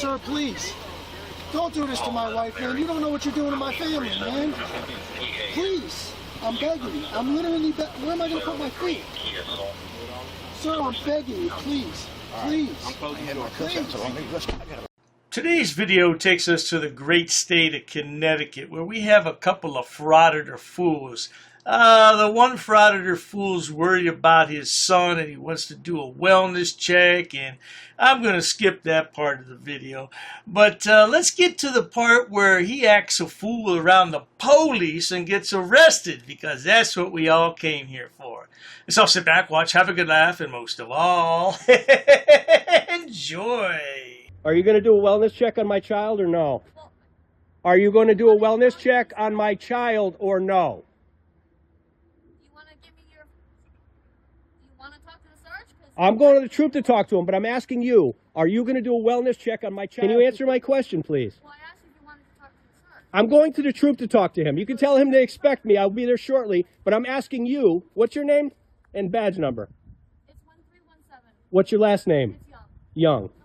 sir, please. Don't do this to my wife, man. You don't know what you're doing to my family, man. Please. I'm begging you. I'm literally where am I going to put my feet? Sir, I'm begging you, please. Please. Please. Today's video takes us to the great state of Connecticut, where we have a couple of frauditor fools. The one frauditor fool's worried about his son and he wants to do a wellness check, and I'm going to skip that part of the video. But let's get to the part where he acts a fool around the police and gets arrested, because that's what we all came here for. So sit back, watch, have a good laugh, and most of all, enjoy. Are you going to do a wellness check on my child or no? Are you going to do a wellness check on my child or no? You want to talk to the Sarge? I'm going to the troop to talk to him, but I'm asking you, are you going to do a wellness check on my child? Can you answer my question, please? Well, I asked if you wanted to talk to the Sarge. I'm going to the troop to talk to him. You can tell him to expect me. I'll be there shortly, but I'm asking you, what's your name and badge number? It's 1317. What's your last name? It's Young. Young. Okay.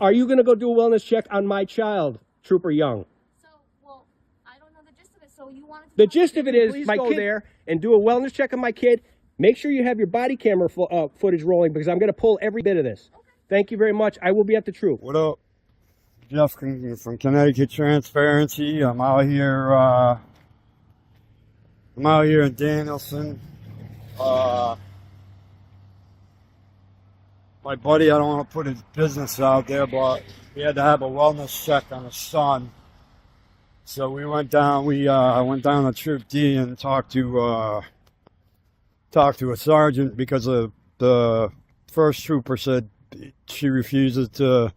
Are you going to go do a wellness check on my child, Trooper Young? So, well, I don't know the gist of it, so you wanted to The talk to gist of it is, Please my kid there and do a wellness check on my kid. Make sure you have your body camera footage rolling, because I'm going to pull every bit of this. Okay. Thank you very much. I will be at the troop. What up? Jeff from Connecticut Transparency. I'm out here in Danielson. My buddy, I don't want to put his business out there, but he had to have a wellness check on his son. So we went down. I went down to Troop D and talked to a sergeant, because the first trooper said she refuses to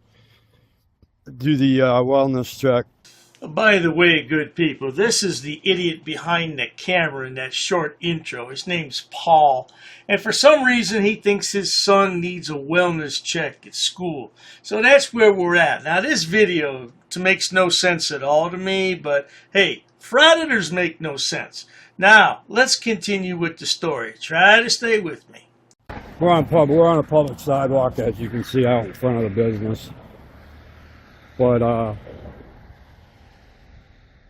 do the wellness check. By the way, good people, this is the idiot behind the camera in that short intro. His name's Paul, and for some reason he thinks his son needs a wellness check at school. So that's where we're at. Now, this video makes no sense at all to me, but hey, frauditors make no sense. Now, let's continue with the story. Try to stay with me. We're on a public sidewalk, as you can see, out in front of the business. But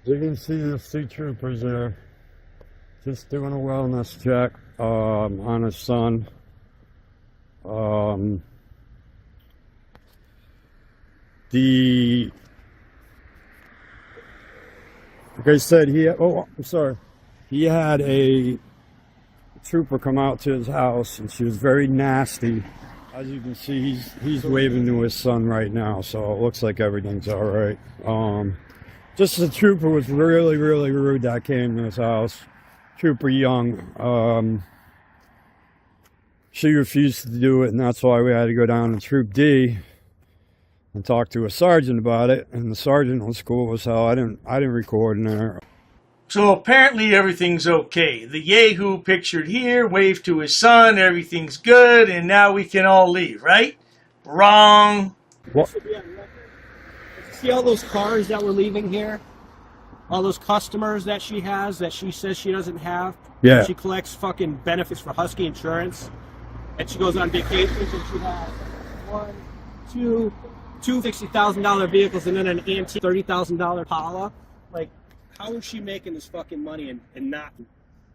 you can see the state troopers there just doing a wellness check on his son. Like I said, he had a trooper come out to his house, and she was very nasty. As you can see, he's waving to his son right now, so it looks like everything's all right. Just the trooper was really, really rude that came to his house. Trooper Young. She refused to do it, and that's why we had to go down to Troop D and talk to a sergeant about it. And the sergeant was cool as hell. I didn't record in there. So apparently everything's okay. The Yahoo pictured here waved to his son, everything's good, and now we can all leave, right? Wrong. What? See all those cars that were leaving here? All those customers that she has that she says she doesn't have? Yeah. She collects fucking benefits for Husky Insurance, and she goes on vacations, and she has two $60,000 vehicles and then an antique $30,000 Pala. Like, how is she making this fucking money and not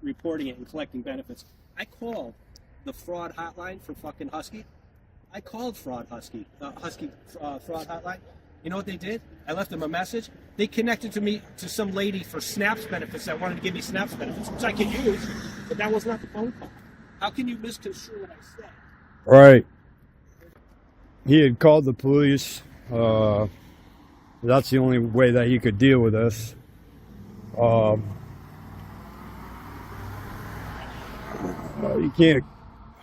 reporting it and collecting benefits? I called the fraud hotline for fucking Husky. I called fraud Husky fraud hotline. You know what they did? I left them a message. They connected me to some lady for SNAPS benefits that wanted to give me SNAPS benefits, which I can use, but that was not the phone call. How can you misconstrue what I said? Right. He had called the police. That's the only way that he could deal with this. You can't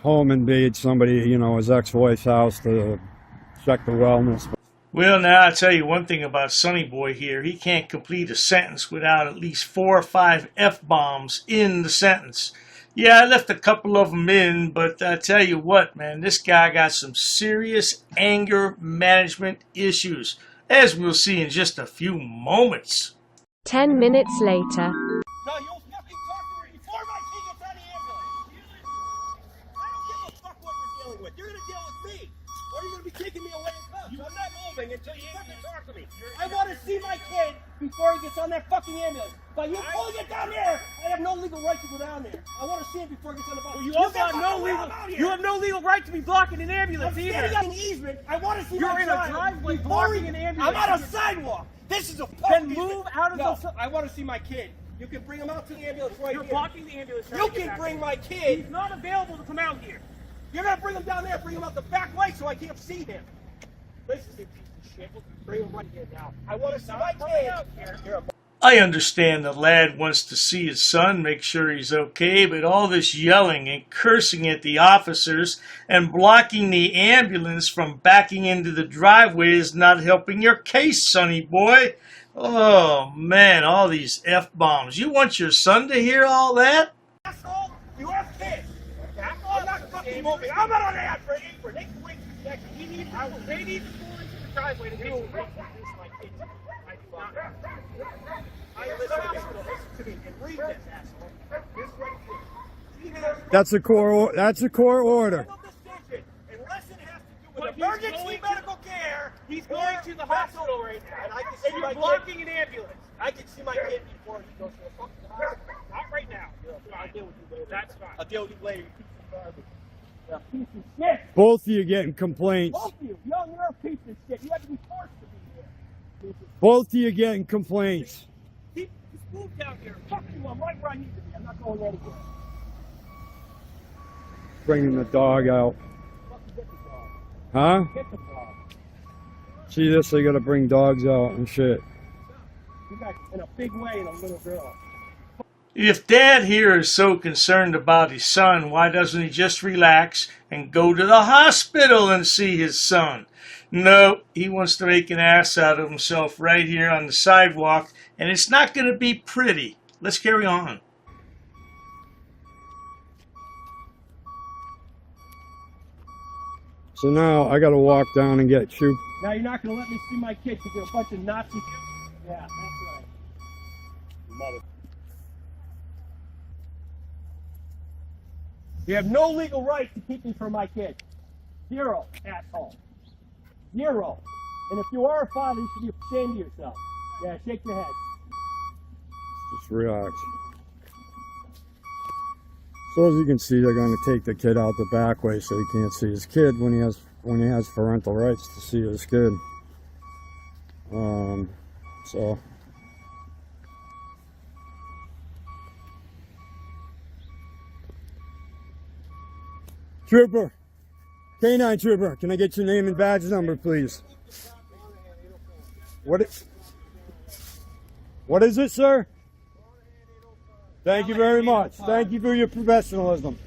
home invade somebody, his ex-wife's house to check the wellness. Well, now I'll tell you one thing about Sonny Boy here. He can't complete a sentence without at least 4 or 5 F-bombs in the sentence. Yeah, I left a couple of them in, but I tell you what, man, this guy got some serious anger management issues, as we'll see in just a few moments. 10 minutes later. No, you'll fucking talk to her before my kid gets out of the ambulance. I don't give a fuck what you're dealing with. You're gonna deal with me, or you're gonna be taking me away in cuffs. I'm not moving. anything until you talk to me. I want to see my kid before he gets on that fucking ambulance. But you pulling it down there, I have no legal right to go down there. I want to see him before he gets on the bus. Well, you also have no legal right to be blocking an ambulance either. I'm standing on an easement. I want to see my child. You're in a driveway blocking an ambulance. I'm on a sidewalk. This is a fucking easement. Then move out of the... I want to see my kid. You can bring him out to the ambulance right here. You're blocking the ambulance. You can bring my kid. He's not available to come out here. You're going to bring him down there, bring him out the back way so I can't see him. This is a piece of shit. Bring him right here now. I want to see my kid out here. I understand the lad wants to see his son, make sure he's okay, but all this yelling and cursing at the officers and blocking the ambulance from backing into the driveway is not helping your case, sonny boy. Oh, man, all these F-bombs. You want your son to hear all that? Asshole, you have kids. I'm not fucking moving. I'm not on the apron. They can wait 2 seconds. They need to go into the driveway to get you my kids. I do not. Listen to me and read this, asshole. This right here. That's a court order. Unless it has to do with emergency medical care. He's going to the hospital right now. And I can see my blocking an ambulance. I can see my kid before he goes to the fucking hospital. Not right now. I'll deal with you later. That's fine. I'll deal with you later. Piece of shit. Both of you getting complaints. Both of you. You're a piece of shit. You have to be forced to be here. Both of you getting complaints. Just move down here. Fuck you. I'm right where I need to be. I'm not going anywhere. Bringing the dog out. Fucking get the dog. Huh? Get the dog. See this? They gotta bring dogs out and shit. You got in a big way in a little girl. If Dad here is so concerned about his son, why doesn't he just relax and go to the hospital and see his son? No, he wants to make an ass out of himself right here on the sidewalk, and it's not going to be pretty. Let's carry on. So now I gotta walk down and get you. Now you're not going to let me see my kid because you're a bunch of Nazi. Yeah, that's right. Mother. You have no legal right to keep me from my kid. Zero, asshole. Zero. And if you are a father, you should be ashamed of yourself. Yeah, shake your head. Just relax. So as you can see, they're going to take the kid out the back way so he can't see his kid when he has parental rights to see his kid. So. Trooper, K9 Trooper, can I get your name and badge number, please? What is it, sir? Thank you very much. Thank you for your professionalism.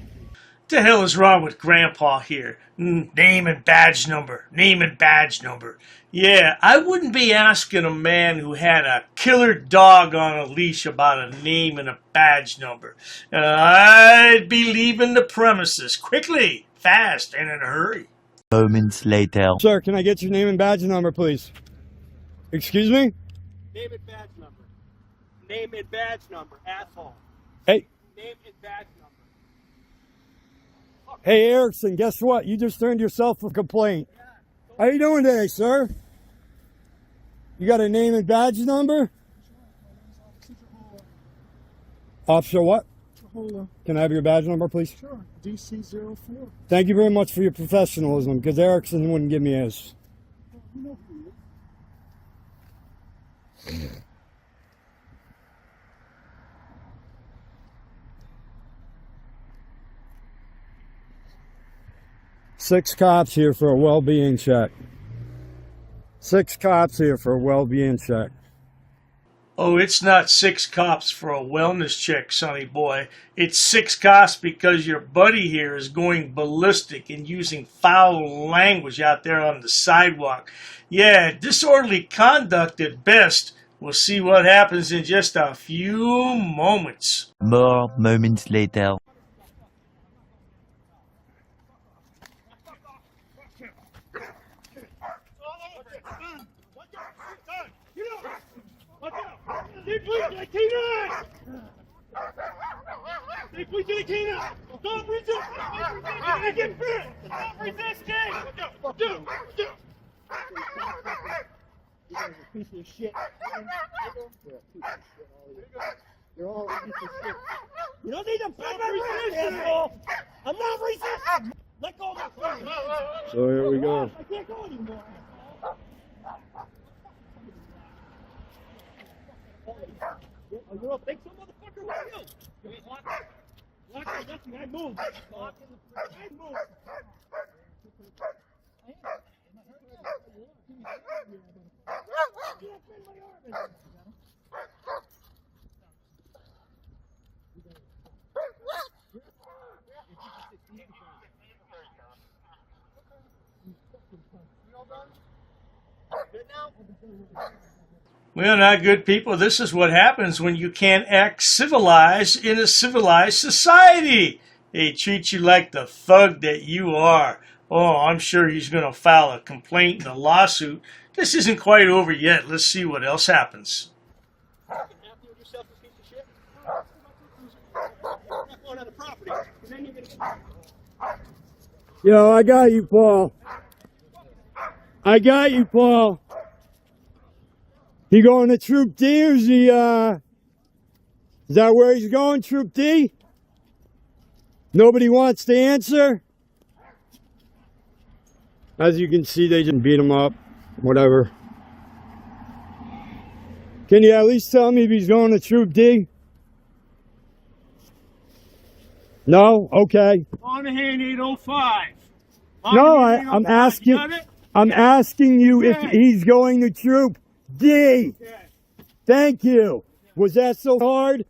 The hell is wrong with Grandpa here? Name and badge number. Name and badge number. Yeah, I wouldn't be asking a man who had a killer dog on a leash about a name and a badge number. I'd be leaving the premises quickly, fast, and in a hurry. Moments later. Sir, can I get your name and badge number, please? Excuse me? Name and badge number. Name and badge number, asshole. Hey. Name and badge number. Hey, Erickson, guess what? You just turned yourself a complaint. How you doing today, sir? You got a name and badge number? Officer what? Can I have your badge number, please? Sure. DC-04. Thank you very much for your professionalism, because Erickson wouldn't give me his. You know who he is. 6 cops here for a well-being check. 6 cops here for a well-being check. Oh, it's not 6 cops for a wellness check, sonny boy. It's 6 cops because your buddy here is going ballistic and using foul language out there on the sidewalk. Yeah, disorderly conduct at best. We'll see what happens in just a few moments. More moments later. Stay please to the canine! Stay please to the canine! Don't resist! Get fit! Stop resisting! You guys are pieces of shit. You're all pieces of shit. You don't need to fight my resist, asshole! I'm not resisting! Let go of my phone! So here we go. I can't go anymore. You don't think so, motherfucker? What are you? Lock it, nothing, I move. Lock it, I move. Well, not good people. This is what happens when you can't act civilized in a civilized society. They treat you like the thug that you are. Oh, I'm sure he's going to file a complaint and a lawsuit. This isn't quite over yet. Let's see what else happens. Happy with yourself, you piece of shit? You're not going on the property. And then you're gonna... Yo, I got you, Paul. I got you, Paul. He going to Troop D, or is he, is that where he's going, Troop D? Nobody wants to answer? As you can see, they just beat him up, whatever. Can you at least tell me if he's going to Troop D? No? Okay. On the hand 805. No, I'm asking. I'm asking you if he's going to Troop D. Thank you. Was that so hard?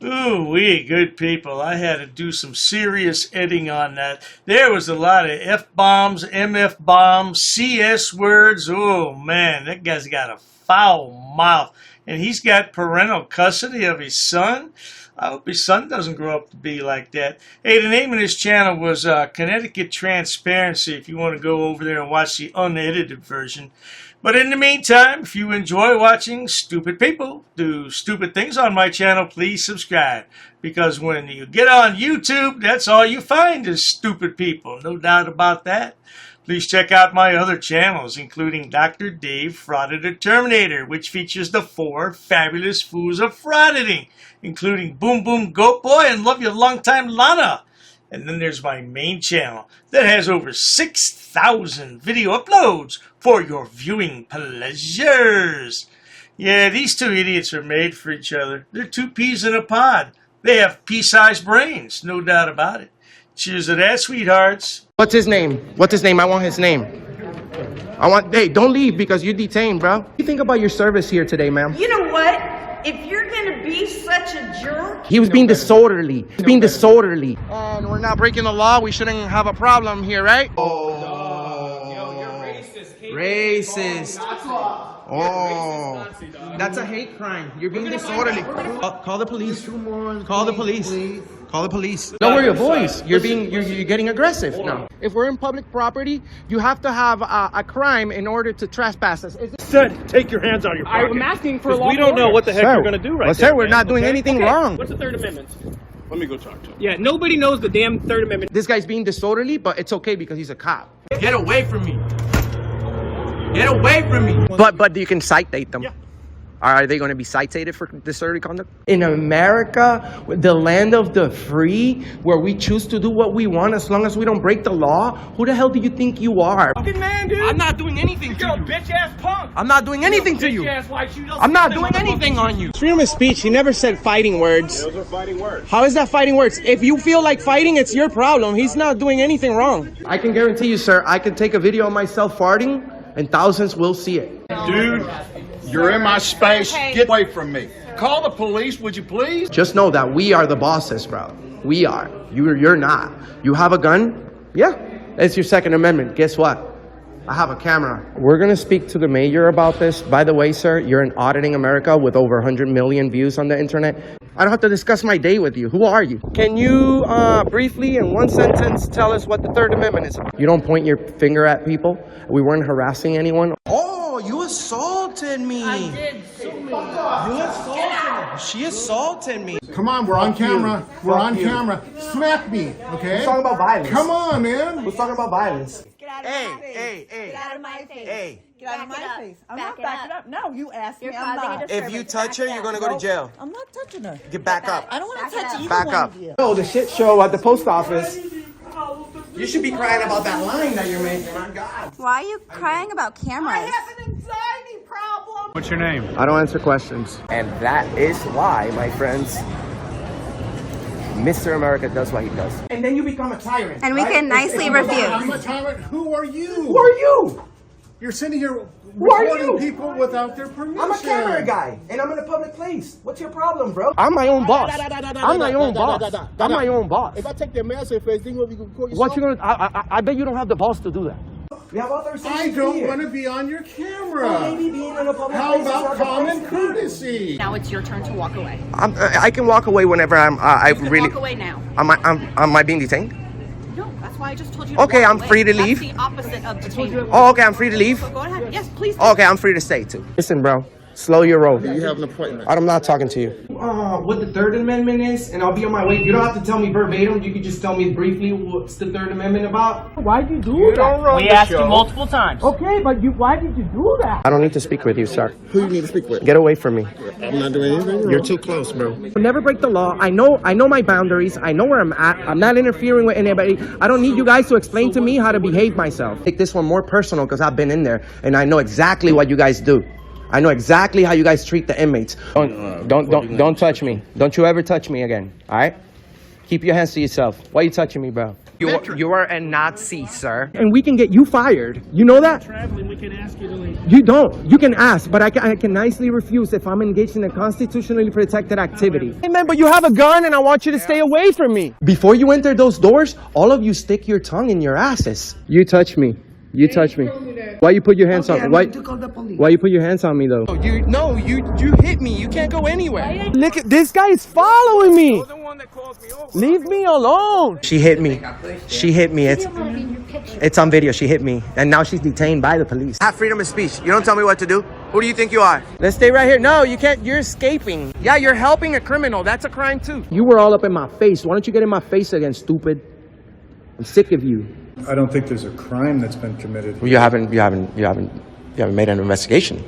Ooh, we good people. I had to do some serious editing on that. There was a lot of F-bombs, MF-bombs, CS words. Oh, man, that guy's got a foul mouth. And he's got parental custody of his son. I hope his son doesn't grow up to be like that. Hey, the name of this channel was Connecticut Transparency, if you want to go over there and watch the unedited version. But in the meantime, if you enjoy watching stupid people do stupid things on my channel, please subscribe. Because when you get on YouTube, that's all you find is stupid people. No doubt about that. Please check out my other channels, including Dr. Dave Frauditor Terminator, which features the 4 fabulous fools of frauditing, including Boom Boom Goat Boy and Love Your Longtime Lana. And then there's my main channel that has over 6,000 video uploads for your viewing pleasures. Yeah, these two idiots are made for each other. They're two peas in a pod. They have pea-sized brains, no doubt about it. Cheers to that, sweethearts. What's his name? What's his name? I want his name. Hey, don't leave because you're detained, bro. What do you think about your service here today, ma'am? You know what? If you're gonna be such a jerk... He was being disorderly. He was being disorderly. And we're not breaking the law. We shouldn't have a problem here, right? Oh. Yo, you're racist. Racist. Oh. That's a hate crime. You're being disorderly. Call the police. Call the police. Call the police. Lower your voice. You're getting aggressive now. If we're in public property, you have to have a crime in order to trespass us. Said, take your hands out of your pocket. I'm asking for a law. We don't know what the heck you're going to do right now. Sir, we're not doing anything wrong. What's the Third Amendment? Let me go talk to him. Yeah, nobody knows the damn Third Amendment. This guy's being disorderly, but it's okay because he's a cop. Get away from me. Get away from me. But you can citate them. Yeah. Are they going to be cited for disorderly conduct? In America, the land of the free, where we choose to do what we want as long as we don't break the law, who the hell do you think you are? Fucking man, dude. I'm not doing anything to you. Bitch-ass punk. I'm not doing anything to you. I'm not doing anything on you. Freedom of speech, he never said fighting words. Those are fighting words. How is that fighting words? If you feel like fighting, it's your problem. He's not doing anything wrong. I can guarantee you, sir, I can take a video of myself farting and thousands will see it. Dude, you're in my space. Get away from me. Call the police, would you please? Just know that we are the bosses, bro. We are. You're not. You have a gun? Yeah. It's your Second Amendment. Guess what? I have a camera. We're going to speak to the mayor about this. By the way, sir, you're in Auditing America with over 100 million views on the internet. I don't have to discuss my day with you. Who are you? Can you briefly, in one sentence, tell us what the Third Amendment is? You don't point your finger at people. We weren't harassing anyone. Oh, you assaulted me. I did so many. You assaulted me. She assaulted me. Come on, we're on camera. We're on camera. Smack me, okay? Who's talking about violence? Come on, man. Who's talking about violence? out of my face. Get out of my face. Hey. Get out of my face. I'm not backing up. No, you asked me. You're I'm causing a not. disturbance. If you touch her, Back it you're gonna up. go to jail. I'm not touching her. Get back up. I don't want to touch either Back one up. of you. Oh, the shit show at the post office. You should be crying about that line that you're making. My God. Why are you crying about cameras? I have an anxiety problem. What's your name? I don't answer questions. And that is why, my friends, Mr. America does what he does. And then you become a tyrant. And we can nicely refuse. I'm a tyrant. Who are you? Who are you? You're sitting here Who are recording you? people without their permission. I'm a camera guy, and I'm in a public place. What's your problem, bro? I'm my own boss. I'm my own boss. I'm my own boss. If I take their mask off, then what we can call you? What you gonna? I bet you don't have the balls to do that. We have authorization. I don't want to be on your camera. Maybe being in a public How place is about not the common best. courtesy? Now it's your turn to walk away. I can walk away whenever I'm. I You can really. walk away now. Am I being detained? No, that's why I just told you to Okay, walk I'm away. free to leave. That's the opposite of detainment. Oh, okay. I'm free to leave. So go ahead. Yes, please. Okay, I'm free to stay too. Listen, bro. Slow your roll. You have an appointment. I'm not talking to you. What the Third Amendment is, and I'll be on my way. You don't have to tell me verbatim. You can just tell me briefly what's the Third Amendment about. Why'd you do that? We asked you multiple times. Okay, but why did you do that? I don't need to speak with you, sir. Who you need to speak with? Get away from me. I'm not doing anything wrong. You're too close, bro. Never break the law. I know my boundaries. I know where I'm at. I'm not interfering with anybody. I don't need you guys to explain to me how to behave myself. Take this one more personal because I've been in there and I know exactly what you guys do. I know exactly how you guys treat the inmates. Don't touch me. Don't you ever touch me again. All right? Keep your hands to yourself. Why are you touching me, bro? You are a Nazi, sir. And we can get you fired. You know that? Traveling, we can ask you to leave. You don't. You can ask, but I can nicely refuse if I'm engaged in a constitutionally protected activity. Hey, man, but you have a gun and I want you to stay away from me. Before you enter those doors, all of you stick your tongue in your asses. You touch me. You touch me. Why you put your hands on me? Why you put your hands on me though? You hit me. You can't go anywhere. Look at this guy is following me. Leave me alone. She hit me. She hit me. It's on video. She hit me, and now she's detained by the police. I have freedom of speech. You don't tell me what to do. Who do you think you are? Let's stay right here. No, you can't. You're escaping. Yeah, you're helping a criminal. That's a crime too. You were all up in my face. Why don't you get in my face again, stupid? I'm sick of you. I don't think there's a crime that's been committed. You haven't made an investigation.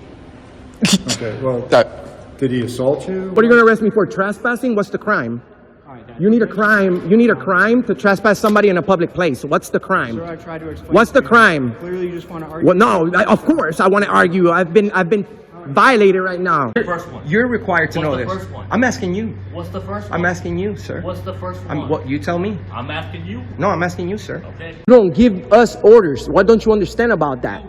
Okay, well, did he assault you? What are you going to arrest me for? Trespassing? What's the crime? You need a crime to trespass somebody in a public place. What's the crime? I tried to explain. What's the crime? Clearly, you just want to argue. Well, no, of course I want to argue. I've been violated right now. First one. You're required to know What's the this. first one? I'm asking you. What's the first one? I'm asking you, sir. What's the first one? What you tell me? I'm asking you. No, I'm asking you, sir. Okay. You don't give us orders. What don't you understand about that?